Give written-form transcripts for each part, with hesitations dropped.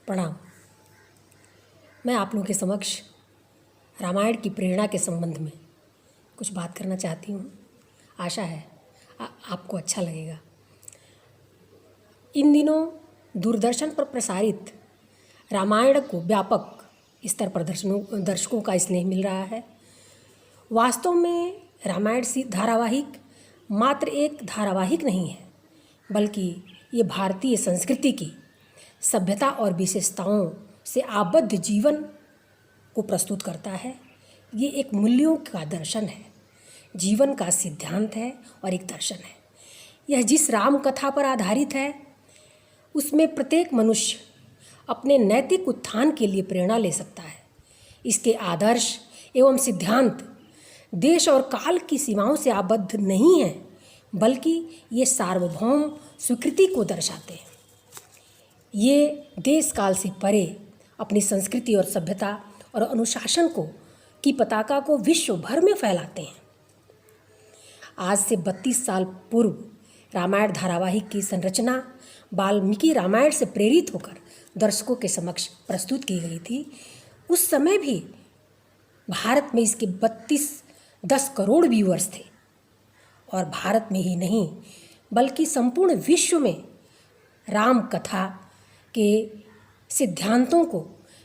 प्रणाम। मैं आप लोगों के समक्ष रामायण की प्रेरणा के संबंध में कुछ बात करना चाहती हूँ। आशा है आपको अच्छा लगेगा। इन दिनों दूरदर्शन पर प्रसारित रामायण को व्यापक स्तर पर दर्शकों का स्नेह मिल रहा है। वास्तव में रामायण धारावाहिक मात्र एक धारावाहिक नहीं है, बल्कि ये भारतीय संस्कृति की सभ्यता और विशेषताओं से आबद्ध जीवन को प्रस्तुत करता है। ये एक मूल्यों का दर्शन है, जीवन का सिद्धांत है और एक दर्शन है। यह जिस राम कथा पर आधारित है, उसमें प्रत्येक मनुष्य अपने नैतिक उत्थान के लिए प्रेरणा ले सकता है। इसके आदर्श एवं सिद्धांत देश और काल की सीमाओं से आबद्ध नहीं है, बल्कि ये सार्वभौम स्वीकृति को दर्शाते हैं। ये देश काल से परे अपनी संस्कृति और सभ्यता और अनुशासन की पताका को विश्व भर में फैलाते हैं। आज से 32 साल पूर्व रामायण धारावाहिक की संरचना वाल्मीकि रामायण से प्रेरित होकर दर्शकों के समक्ष प्रस्तुत की गई थी। उस समय भी भारत में इसके 10 करोड़ व्यूअर्स थे और भारत में ही नहीं बल्कि संपूर्ण विश्व में राम कथा के सिद्धांतों को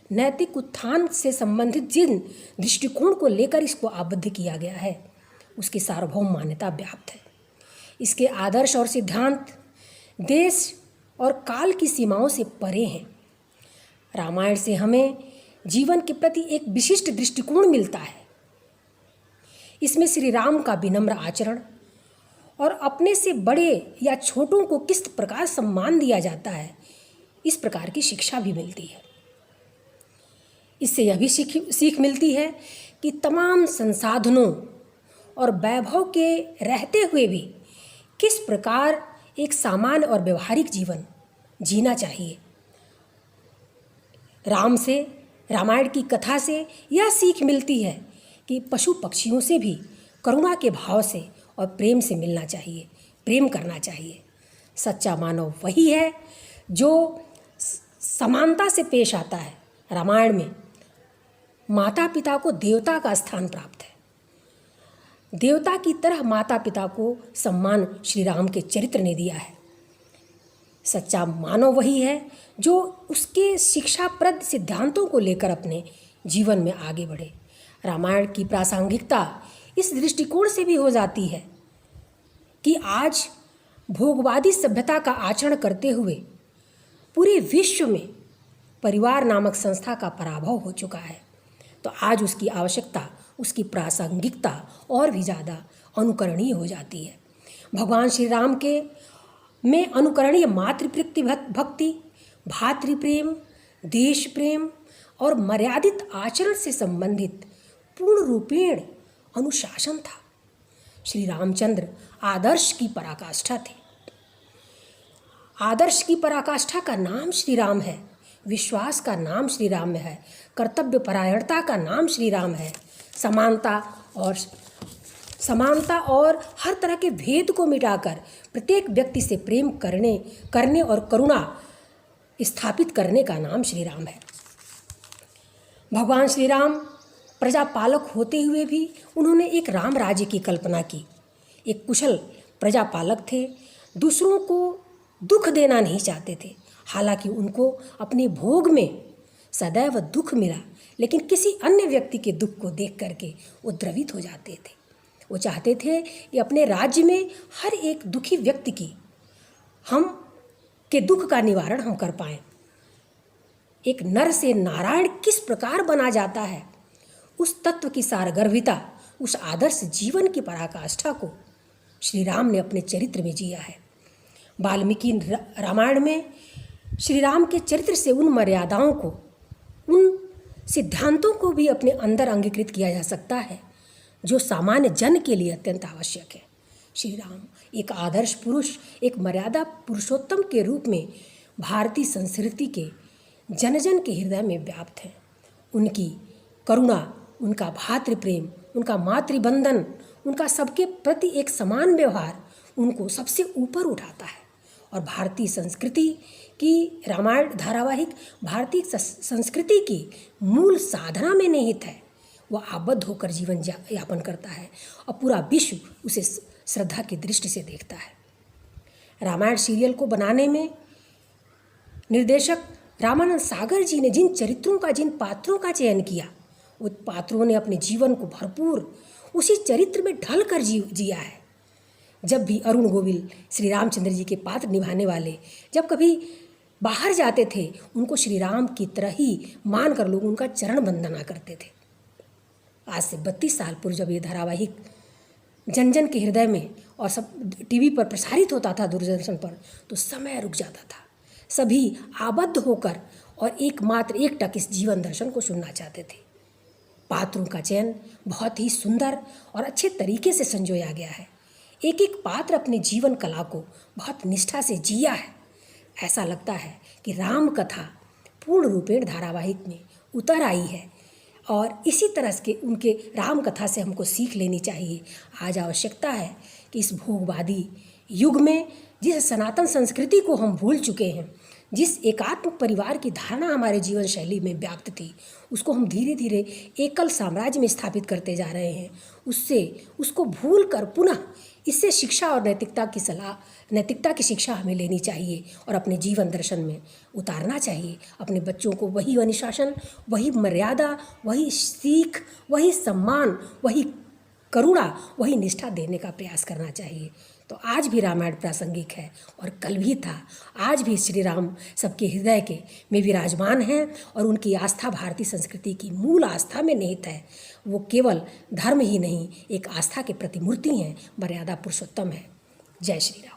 नैतिक उत्थान से संबंधित जिन दृष्टिकोण को लेकर इसको आबद्ध किया गया है, उसकी सार्वभौम मान्यता व्याप्त है। इसके आदर्श और सिद्धांत देश और काल की सीमाओं से परे हैं। रामायण से हमें जीवन के प्रति एक विशिष्ट दृष्टिकोण मिलता है। इसमें श्री राम का विनम्र आचरण और अपने से बड़े या छोटों को किस प्रकार सम्मान दिया जाता है, इस प्रकार की शिक्षा भी मिलती है। इससे यह भी सीख मिलती है कि तमाम संसाधनों और वैभव के रहते हुए भी किस प्रकार एक सामान्य और व्यवहारिक जीवन जीना चाहिए। रामायण की कथा से यह सीख मिलती है कि पशु पक्षियों से भी करुणा के भाव से और प्रेम से मिलना चाहिए, प्रेम करना चाहिए। सच्चा मानव वही है जो समानता से पेश आता है। रामायण में माता पिता को देवता का स्थान प्राप्त है। देवता की तरह माता पिता को सम्मान श्री राम के चरित्र ने दिया है। सच्चा मानव वही है जो उसके शिक्षाप्रद सिद्धांतों को लेकर अपने जीवन में आगे बढ़े। रामायण की प्रासंगिकता इस दृष्टिकोण से भी हो जाती है कि आज भोगवादी सभ्यता का आचरण करते हुए पूरे विश्व में परिवार नामक संस्था का पराभव हो चुका है। तो आज उसकी आवश्यकता, उसकी प्रासंगिकता और भी ज़्यादा अनुकरणीय हो जाती है। भगवान श्री राम के में अनुकरणीय मातृप्रीति भक्ति, भातृप्रेम, देश प्रेम और मर्यादित आचरण से संबंधित पूर्ण रूपेण अनुशासन था। श्री रामचंद्र आदर्श की पराकाष्ठा थे। आदर्श की पराकाष्ठा का नाम श्री राम है, विश्वास का नाम श्री राम है, कर्तव्य परायणता का नाम श्री राम है, समानता और हर तरह के भेद को मिटाकर प्रत्येक व्यक्ति से प्रेम करने और करुणा स्थापित करने का नाम श्री राम है। भगवान श्री राम प्रजापालक होते हुए भी उन्होंने एक राम राज्य की कल्पना की। एक कुशल प्रजापालक थे, दूसरों को दुख देना नहीं चाहते थे। हालांकि उनको अपने भोग में सदैव दुख मिला, लेकिन किसी अन्य व्यक्ति के दुख को देख करके वो द्रवित हो जाते थे। वो चाहते थे कि अपने राज्य में हर एक दुखी व्यक्ति के दुख का निवारण हम कर पाएँ। एक नर से नारायण किस प्रकार बना जाता है, उस तत्व की सारगर्भिता, उस आदर्श जीवन की पराकाष्ठा को श्री राम ने अपने चरित्र में जिया है। वाल्मीकि रामायण में श्री राम के चरित्र से उन मर्यादाओं को, उन सिद्धांतों को भी अपने अंदर अंगीकृत किया जा सकता है जो सामान्य जन के लिए अत्यंत आवश्यक है। श्री राम एक आदर्श पुरुष, एक मर्यादा पुरुषोत्तम के रूप में भारतीय संस्कृति के जन जन के हृदय में व्याप्त हैं। उनकी करुणा, उनका भातृप्रेम, उनका मातृबंधन, उनका सबके प्रति एक समान व्यवहार उनको सबसे ऊपर उठाता है और भारतीय संस्कृति की रामायण धारावाहिक भारतीय संस्कृति की मूल साधना में निहित है। वह आबद्ध होकर जीवन यापन करता है और पूरा विश्व उसे श्रद्धा की दृष्टि से देखता है। रामायण सीरियल को बनाने में निर्देशक रामानंद सागर जी ने जिन चरित्रों का, जिन पात्रों का चयन किया, उन पात्रों ने अपने जीवन को भरपूर उसी चरित्र में ढल कर जिया है। जब भी अरुण गोविल श्री रामचंद्र जी के पात्र निभाने वाले जब कभी बाहर जाते थे, उनको श्री राम की तरह ही मानकर लोग उनका चरण वंदना करते थे। आज से 32 साल पूर्व जब ये धारावाहिक जन जन के हृदय में और सब टीवी पर प्रसारित होता था, दूरदर्शन पर, तो समय रुक जाता था। सभी आबद्ध होकर और एकमात्र एकटक इस जीवन दर्शन को सुनना चाहते थे। पात्रों का चयन बहुत ही सुंदर और अच्छे तरीके से संजोया गया है। एक एक पात्र अपने जीवन कला को बहुत निष्ठा से जिया है। ऐसा लगता है कि राम कथा पूर्ण रूपेण धारावाहिक में उतर आई है और इसी तरह के उनके राम कथा से हमको सीख लेनी चाहिए। आज आवश्यकता है कि इस भोगवादी युग में जिस सनातन संस्कृति को हम भूल चुके हैं, जिस एकात्म परिवार की धारणा हमारे जीवन शैली में व्याप्त थी, उसको हम धीरे धीरे एकल साम्राज्य में स्थापित करते जा रहे हैं। उसको भूल कर पुनः इससे शिक्षा और नैतिकता की शिक्षा हमें लेनी चाहिए और अपने जीवन दर्शन में उतारना चाहिए। अपने बच्चों को वही अनुशासन, वही मर्यादा, वही सीख, वही सम्मान, वही करुणा, वही निष्ठा देने का प्रयास करना चाहिए। तो आज भी रामायण प्रासंगिक है और कल भी था। आज भी श्री राम सबके हृदय के में विराजमान हैं और उनकी आस्था भारतीय संस्कृति की मूल आस्था में निहित है। वो केवल धर्म ही नहीं, एक आस्था के प्रतिमूर्ति हैं, मर्यादा पुरुषोत्तम है। जय श्री राम।